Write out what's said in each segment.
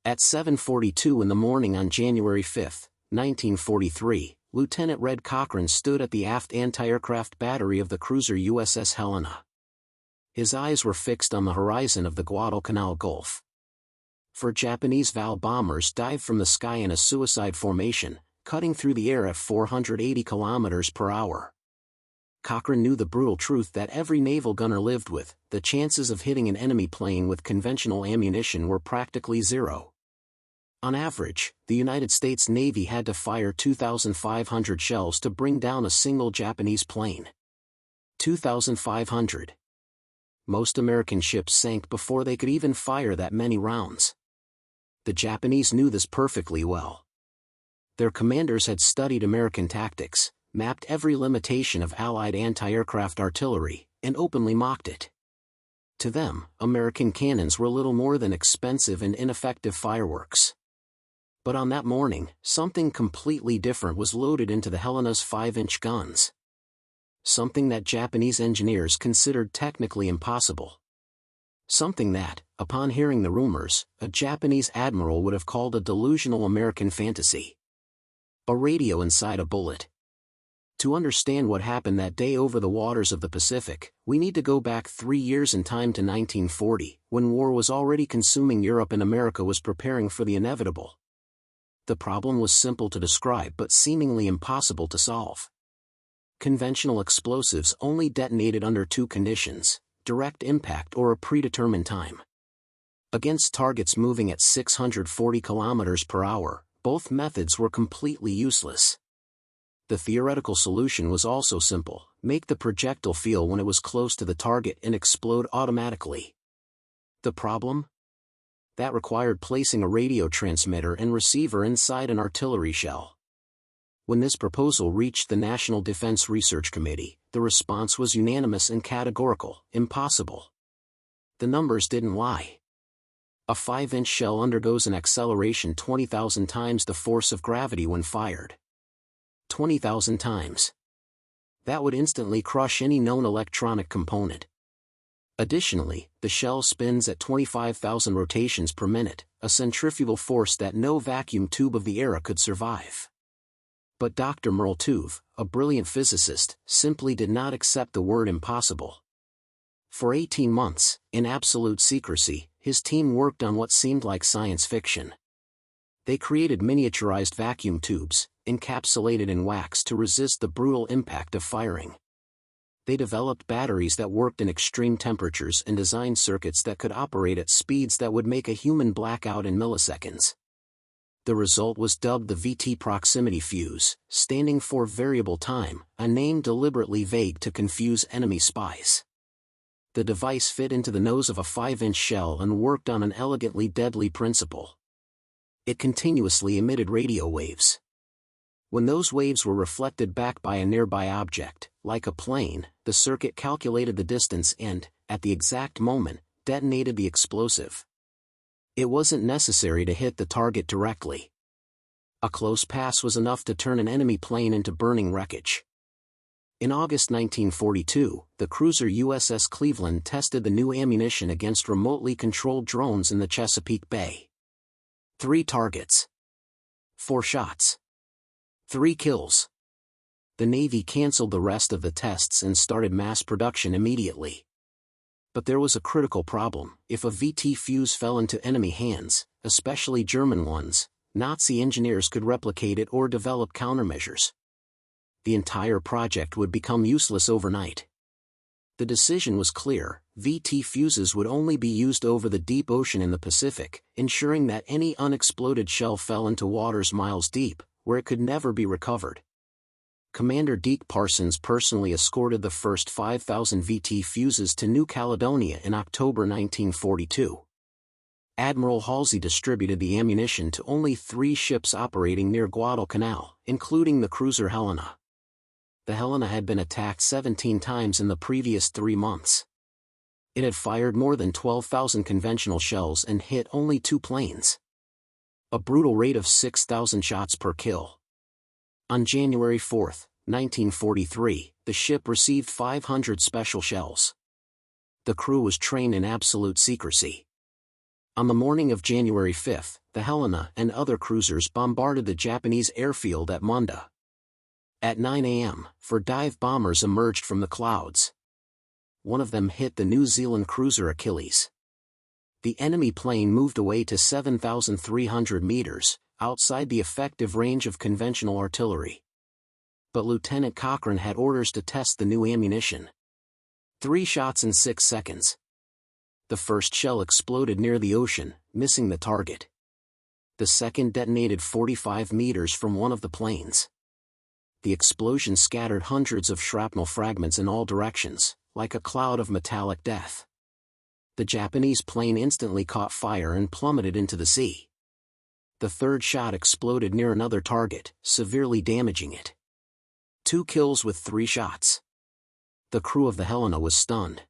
At 7:42 in the morning on January 5, 1943, Lieutenant Red Cochran stood at the aft anti-aircraft battery of the cruiser USS Helena. His eyes were fixed on the horizon of the Guadalcanal Gulf. Four Japanese VAL bombers dived from the sky in a suicide formation, cutting through the air at 480 kilometers per hour. Cochran knew the brutal truth that every naval gunner lived with: the chances of hitting an enemy plane with conventional ammunition were practically zero. On average, the United States Navy had to fire 2,500 shells to bring down a single Japanese plane. 2,500. Most American ships sank before they could even fire that many rounds. The Japanese knew this perfectly well. Their commanders had studied American tactics, mapped every limitation of Allied anti-aircraft artillery, and openly mocked it. To them, American cannons were little more than expensive and ineffective fireworks. But on that morning, something completely different was loaded into the Helena's 5-inch guns. Something that Japanese engineers considered technically impossible. Something that, upon hearing the rumors, a Japanese admiral would have called a delusional American fantasy. A radio inside a bullet. To understand what happened that day over the waters of the Pacific, we need to go back 3 years in time to 1940, when war was already consuming Europe and America was preparing for the inevitable. The problem was simple to describe but seemingly impossible to solve. Conventional explosives only detonated under two conditions: direct impact or a predetermined time. Against targets moving at 640 kilometers per hour, both methods were completely useless. The theoretical solution was also simple: make the projectile feel when it was close to the target and explode automatically. The problem? That required placing a radio transmitter and receiver inside an artillery shell. When this proposal reached the National Defense Research Committee, the response was unanimous and categorical: impossible. The numbers didn't lie. A 5-inch shell undergoes an acceleration 20,000 times the force of gravity when fired. 20,000 times. That would instantly crush any known electronic component. Additionally, the shell spins at 25,000 rotations per minute, a centrifugal force that no vacuum tube of the era could survive. But Dr. Merle Tuve, a brilliant physicist, simply did not accept the word impossible. For 18 months, in absolute secrecy, his team worked on what seemed like science fiction. They created miniaturized vacuum tubes, encapsulated in wax to resist the brutal impact of firing. They developed batteries that worked in extreme temperatures and designed circuits that could operate at speeds that would make a human black out in milliseconds. The result was dubbed the VT proximity fuse, standing for variable time, a name deliberately vague to confuse enemy spies. The device fit into the nose of a 5-inch shell and worked on an elegantly deadly principle. It continuously emitted radio waves. When those waves were reflected back by a nearby object, like a plane, the circuit calculated the distance and, at the exact moment, detonated the explosive. It wasn't necessary to hit the target directly. A close pass was enough to turn an enemy plane into burning wreckage. In August 1942, the cruiser USS Cleveland tested the new ammunition against remotely controlled drones in the Chesapeake Bay. 3 targets. 4 shots. 3 kills. The Navy canceled the rest of the tests and started mass production immediately. But there was a critical problem: if a VT fuse fell into enemy hands, especially German ones, Nazi engineers could replicate it or develop countermeasures. The entire project would become useless overnight. The decision was clear: VT fuses would only be used over the deep ocean in the Pacific, ensuring that any unexploded shell fell into waters miles deep, where it could never be recovered. Commander Deke Parsons personally escorted the first 5,000 VT fuses to New Caledonia in October 1942. Admiral Halsey distributed the ammunition to only 3 ships operating near Guadalcanal, including the cruiser Helena. The Helena had been attacked 17 times in the previous 3 months. It had fired more than 12,000 conventional shells and hit only 2 planes. A brutal rate of 6,000 shots per kill. On January 4, 1943, the ship received 500 special shells. The crew was trained in absolute secrecy. On the morning of January 5, the Helena and other cruisers bombarded the Japanese airfield at Munda. At 9 a.m., 4 dive bombers emerged from the clouds. One of them hit the New Zealand cruiser Achilles. The enemy plane moved away to 7,300 meters, outside the effective range of conventional artillery. But Lieutenant Cochrane had orders to test the new ammunition. 3 shots in 6 seconds. The first shell exploded near the ocean, missing the target. The second detonated 45 meters from one of the planes. The explosion scattered hundreds of shrapnel fragments in all directions, like a cloud of metallic death. The Japanese plane instantly caught fire and plummeted into the sea. The third shot exploded near another target, severely damaging it. 2 kills with 3 shots. The crew of the Helena was stunned.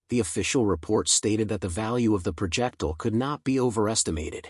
The official report stated that the value of the projectile could not be overestimated.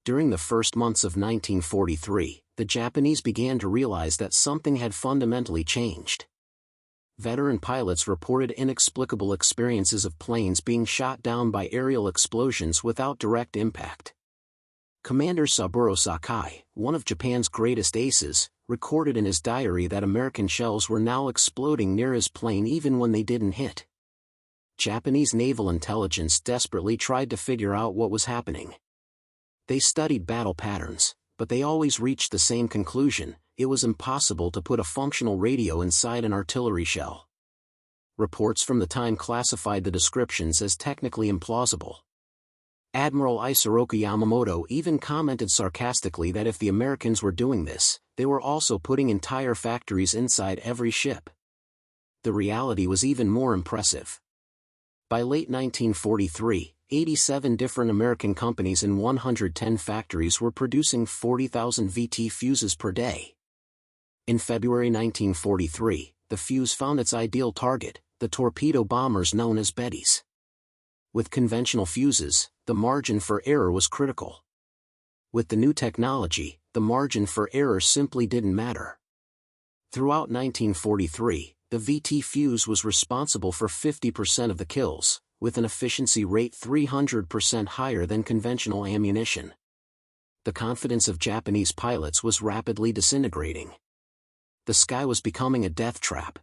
During the first months of 1943, the Japanese began to realize that something had fundamentally changed. Veteran pilots reported inexplicable experiences of planes being shot down by aerial explosions without direct impact. Commander Saburo Sakai, one of Japan's greatest aces, recorded in his diary that American shells were now exploding near his plane even when they didn't hit. Japanese naval intelligence desperately tried to figure out what was happening. They studied battle patterns, but they always reached the same conclusion: it was impossible to put a functional radio inside an artillery shell. Reports from the time classified the descriptions as technically implausible. Admiral Isoroku Yamamoto even commented sarcastically that if the Americans were doing this, they were also putting entire factories inside every ship. The reality was even more impressive. By late 1943, 87 different American companies in 110 factories were producing 40,000 VT fuses per day. In February 1943, the fuse found its ideal target, the torpedo bombers known as Bettys. With conventional fuses, the margin for error was critical. With the new technology, the margin for error simply didn't matter. Throughout 1943, the VT fuse was responsible for 50% of the kills, with an efficiency rate 300% higher than conventional ammunition. The confidence of Japanese pilots was rapidly disintegrating. The sky was becoming a death trap.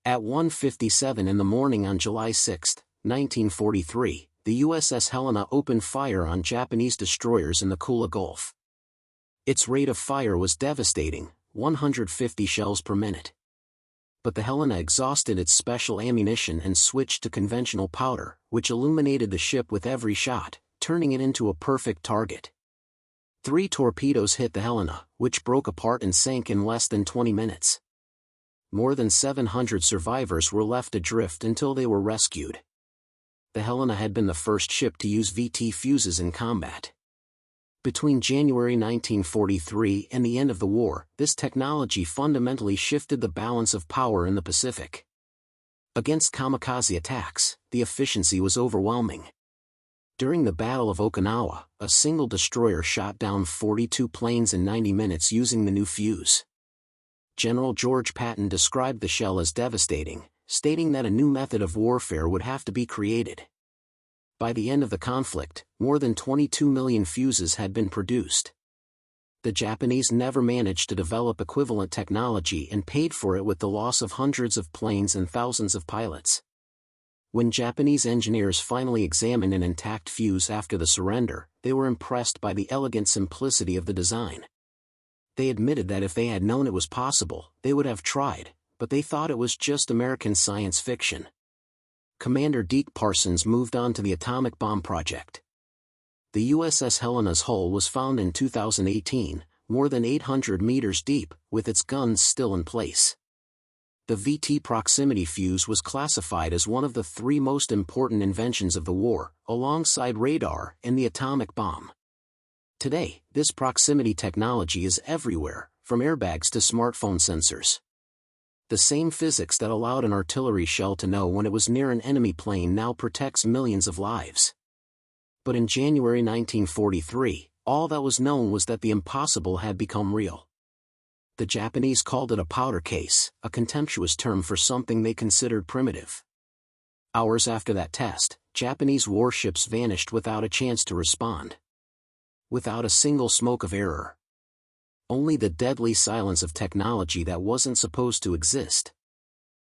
At 1:57 in the morning on July 6, 1943, the USS Helena opened fire on Japanese destroyers in the Kula Gulf. Its rate of fire was devastating, 150 shells per minute. But the Helena exhausted its special ammunition and switched to conventional powder, which illuminated the ship with every shot, turning it into a perfect target. 3 torpedoes hit the Helena, which broke apart and sank in less than 20 minutes. More than 700 survivors were left adrift until they were rescued. The Helena had been the first ship to use VT fuses in combat. Between January 1943 and the end of the war, this technology fundamentally shifted the balance of power in the Pacific. Against kamikaze attacks, the efficiency was overwhelming. During the Battle of Okinawa, a single destroyer shot down 42 planes in 90 minutes using the new fuse. General George Patton described the shell as devastating, stating that a new method of warfare would have to be created. By the end of the conflict, more than 22 million fuses had been produced. The Japanese never managed to develop equivalent technology and paid for it with the loss of hundreds of planes and thousands of pilots. When Japanese engineers finally examined an intact fuse after the surrender, they were impressed by the elegant simplicity of the design. They admitted that if they had known it was possible, they would have tried, but they thought it was just American science fiction. Commander Deke Parsons moved on to the atomic bomb project. The USS Helena's hull was found in 2018, more than 800 meters deep, with its guns still in place. The VT proximity fuse was classified as one of the 3 most important inventions of the war, alongside radar and the atomic bomb. Today, this proximity technology is everywhere, from airbags to smartphone sensors. The same physics that allowed an artillery shell to know when it was near an enemy plane now protects millions of lives. But in January 1943, all that was known was that the impossible had become real. The Japanese called it a powder case, a contemptuous term for something they considered primitive. Hours after that test, Japanese warships vanished without a chance to respond. without a single smoke of error. Only the deadly silence of technology that wasn't supposed to exist.